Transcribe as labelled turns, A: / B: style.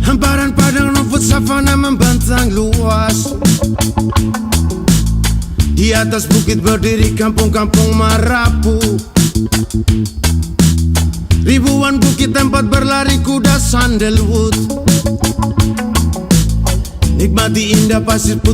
A: Hamparan padang rumput savana membentang luas. Di atas bukit berdiri kampung-kampung marapu. Ribuan bukit tempat berlari kuda sandalwood. Nikmati indah pasir putih